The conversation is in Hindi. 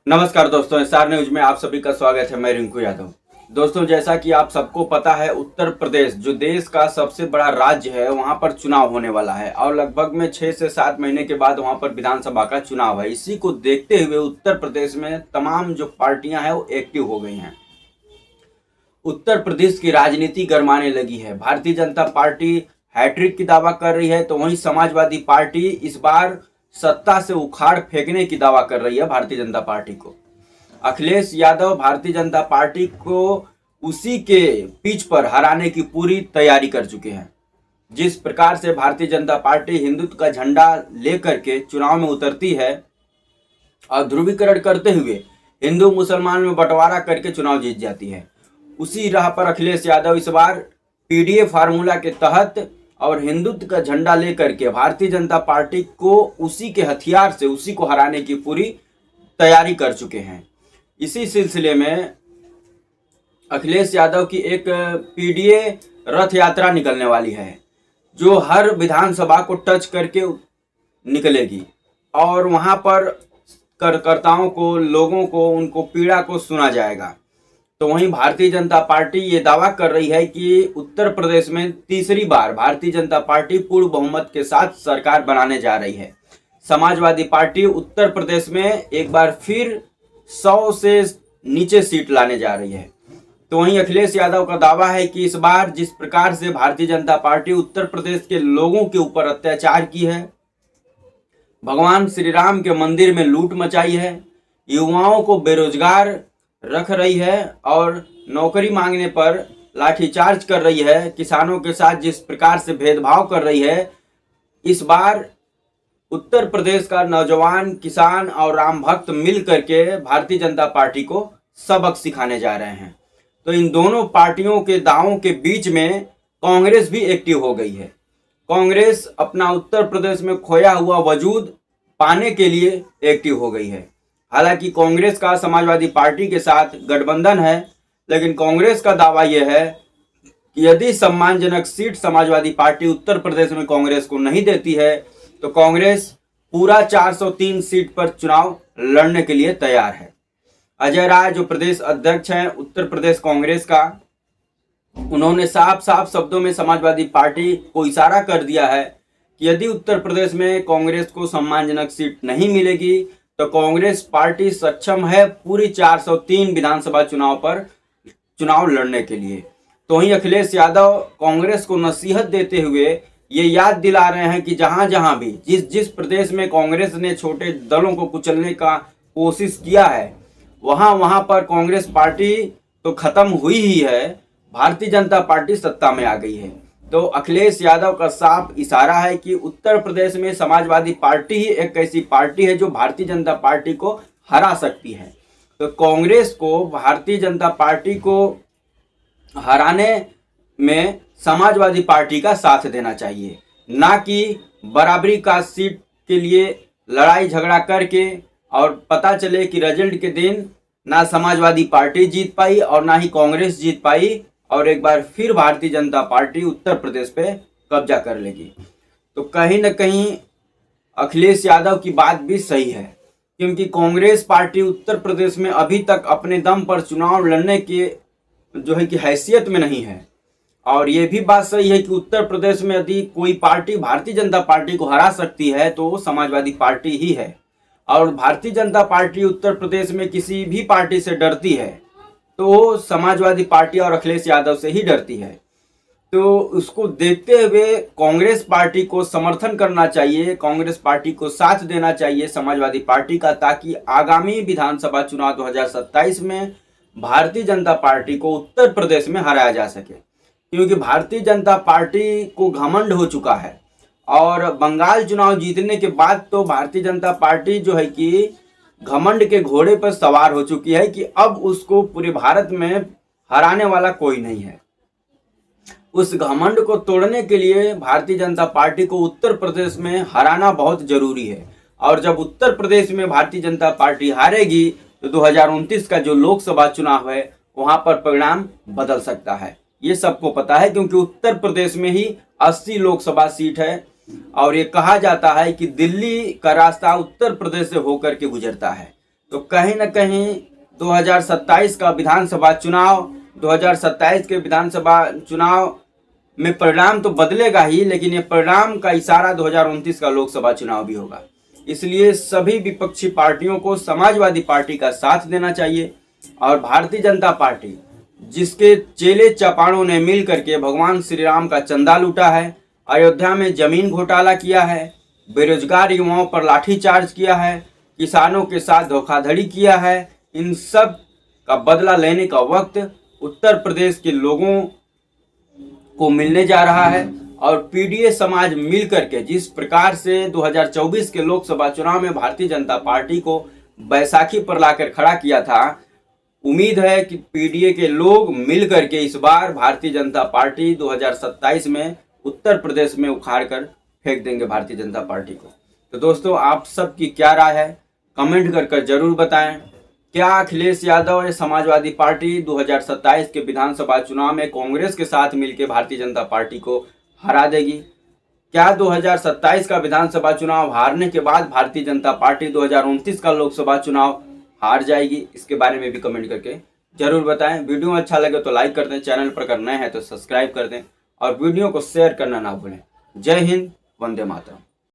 नमस्कार दोस्तों, स्टार न्यूज में आप सभी का स्वागत है। मैं रिंकू यादव। दोस्तों, जैसा कि आप सबको पता है, उत्तर प्रदेश जो देश का सबसे बड़ा राज्य है, वहां पर चुनाव होने वाला है और लगभग में 6 से 7 महीने के बाद वहां पर विधानसभा का चुनाव है। इसी को देखते हुए उत्तर प्रदेश में तमाम जो पार्टियां हैं वो एक्टिव हो गई हैं। उत्तर प्रदेश की राजनीति गरमाने लगी है। भारतीय जनता पार्टी हैट्रिक की दावा कर रही है, तो वहीं समाजवादी पार्टी इस बार सत्ता से उखाड़ फेंकने की दावा कर रही है भारतीय जनता पार्टी को। अखिलेश यादव भारतीय जनता पार्टी को उसी के पिच पर हराने की पूरी तैयारी कर चुके हैं। जिस प्रकार से भारतीय जनता पार्टी हिंदुत्व का झंडा लेकर के चुनाव में उतरती है और ध्रुवीकरण करते हुए हिंदू मुसलमान में बंटवारा करके चुनाव जीत जाती है, उसी राह पर अखिलेश यादव इस बार पीडीए फार्मूला के तहत और हिंदुत्व का झंडा लेकर के भारतीय जनता पार्टी को उसी के हथियार से उसी को हराने की पूरी तैयारी कर चुके हैं। इसी सिलसिले में अखिलेश यादव की एक पीडीए रथ यात्रा निकलने वाली है, जो हर विधानसभा को टच करके निकलेगी और वहां पर कार्यकर्ताओं को, लोगों को, उनको पीड़ा को सुना जाएगा। तो वहीं भारतीय जनता पार्टी ये दावा कर रही है कि उत्तर प्रदेश में तीसरी बार भारतीय जनता पार्टी पूर्ण बहुमत के साथ सरकार बनाने जा रही है। समाजवादी पार्टी उत्तर प्रदेश में एक बार फिर 100 से नीचे सीट लाने जा रही है। तो वहीं अखिलेश यादव का दावा है कि इस बार जिस प्रकार से भारतीय जनता पार्टी उत्तर प्रदेश के लोगों के ऊपर अत्याचार की है, भगवान श्री राम के मंदिर में लूट मचाई है, युवाओं को बेरोजगार रख रही है और नौकरी मांगने पर लाठीचार्ज कर रही है, किसानों के साथ जिस प्रकार से भेदभाव कर रही है, इस बार उत्तर प्रदेश का नौजवान, किसान और राम भक्त मिल करके भारतीय जनता पार्टी को सबक सिखाने जा रहे हैं। तो इन दोनों पार्टियों के दावों के बीच में कांग्रेस भी एक्टिव हो गई है। कांग्रेस अपना उत्तर प्रदेश में खोया हुआ वजूद पाने के लिए एक्टिव हो गई है। हालांकि कांग्रेस का समाजवादी पार्टी के साथ गठबंधन है, लेकिन कांग्रेस का दावा यह है कि यदि सम्मानजनक सीट समाजवादी पार्टी उत्तर प्रदेश में कांग्रेस को नहीं देती है, तो कांग्रेस पूरा 403 सीट पर चुनाव लड़ने के लिए तैयार है। अजय राय जो प्रदेश अध्यक्ष हैं उत्तर प्रदेश कांग्रेस का, उन्होंने साफ साफ शब्दों में समाजवादी पार्टी को इशारा कर दिया है कि यदि उत्तर प्रदेश में कांग्रेस को सम्मानजनक सीट नहीं मिलेगी तो कांग्रेस पार्टी सक्षम है पूरी 403 विधानसभा चुनाव पर चुनाव लड़ने के लिए। तो वहीं अखिलेश यादव कांग्रेस को नसीहत देते हुए ये याद दिला रहे हैं कि जहां जहां भी जिस प्रदेश में कांग्रेस ने छोटे दलों को कुचलने का कोशिश किया है, वहां पर कांग्रेस पार्टी तो खत्म हुई ही है, भारतीय जनता पार्टी सत्ता में आ गई है। तो अखिलेश यादव का साफ इशारा है कि उत्तर प्रदेश में समाजवादी पार्टी ही एक ऐसी पार्टी है जो भारतीय जनता पार्टी को हरा सकती है। तो कांग्रेस को भारतीय जनता पार्टी को हराने में समाजवादी पार्टी का साथ देना चाहिए, ना कि बराबरी का सीट के लिए लड़ाई झगड़ा करके और पता चले कि रिजल्ट के दिन ना समाजवादी पार्टी जीत पाई और ना ही कांग्रेस जीत पाई और एक बार फिर भारतीय जनता पार्टी उत्तर प्रदेश पे कब्जा कर लेगी। तो कहीं न कहीं अखिलेश यादव की बात भी सही है, क्योंकि कांग्रेस पार्टी उत्तर प्रदेश में अभी तक अपने दम पर चुनाव लड़ने के जो है कि हैसियत में नहीं है। और ये भी बात सही है कि उत्तर प्रदेश में यदि कोई पार्टी भारतीय जनता पार्टी को हरा सकती है तो वो समाजवादी पार्टी ही है। और भारतीय जनता पार्टी उत्तर प्रदेश में किसी भी पार्टी से डरती है तो समाजवादी पार्टी और अखिलेश यादव से ही डरती है। तो उसको देखते हुए कांग्रेस पार्टी को समर्थन करना चाहिए, कांग्रेस पार्टी को साथ देना चाहिए समाजवादी पार्टी का, ताकि आगामी विधानसभा चुनाव 2027 में भारतीय जनता पार्टी को उत्तर प्रदेश में हराया जा सके। क्योंकि भारतीय जनता पार्टी को घमंड हो चुका है और बंगाल चुनाव जीतने के बाद तो भारतीय जनता पार्टी जो है कि घमंड के घोड़े पर सवार हो चुकी है कि अब उसको पूरे भारत में हराने वाला कोई नहीं है। उस घमंड को तोड़ने के लिए भारतीय जनता पार्टी को उत्तर प्रदेश में हराना बहुत जरूरी है। और जब उत्तर प्रदेश में भारतीय जनता पार्टी हारेगी तो 2029 का जो लोकसभा चुनाव है वहां पर परिणाम बदल सकता है। ये सबको पता है, क्योंकि उत्तर प्रदेश में ही 80 लोकसभा सीट है और ये कहा जाता है कि दिल्ली का रास्ता उत्तर प्रदेश से होकर के गुजरता है। तो कहीं ना कहीं 2027 का विधानसभा चुनाव 2027 के विधानसभा चुनाव में परिणाम तो बदलेगा ही, लेकिन ये परिणाम का इशारा 2029 का लोकसभा चुनाव भी होगा। इसलिए सभी विपक्षी पार्टियों को समाजवादी पार्टी का साथ देना चाहिए और भारतीय जनता पार्टी, जिसके चेले चपाड़ों ने मिल करके भगवान श्री राम का चंदा लूटा है, अयोध्या में जमीन घोटाला किया है, बेरोजगार युवाओं पर लाठीचार्ज किया है, किसानों के साथ धोखाधड़ी किया है, इन सब का बदला लेने का वक्त उत्तर प्रदेश के लोगों को मिलने जा रहा है। और पीडीए समाज मिल करके जिस प्रकार से 2024 के लोकसभा चुनाव में भारतीय जनता पार्टी को बैसाखी पर लाकर खड़ा किया था, उम्मीद है कि पीडीए के लोग मिल करके इस बार भारतीय जनता पार्टी 2027 में उत्तर प्रदेश में उखाड़ कर फेंक देंगे भारतीय जनता पार्टी को। तो दोस्तों, आप सबकी क्या राय है कमेंट कर जरूर बताएं। क्या अखिलेश यादव और समाजवादी पार्टी 2027 के विधानसभा चुनाव में कांग्रेस के साथ मिलकर भारतीय जनता पार्टी को हरा देगी? क्या 2027 का विधानसभा चुनाव हारने के बाद भारतीय जनता पार्टी 2029 का लोकसभा चुनाव हार जाएगी? इसके बारे में भी कमेंट करके जरूर बताएं। वीडियो अच्छा लगे तो लाइक कर दें, चैनल पर अगर नए हैं तो सब्सक्राइब कर दें और वीडियो को शेयर करना ना भूलें। जय हिंद, वंदे मातरम।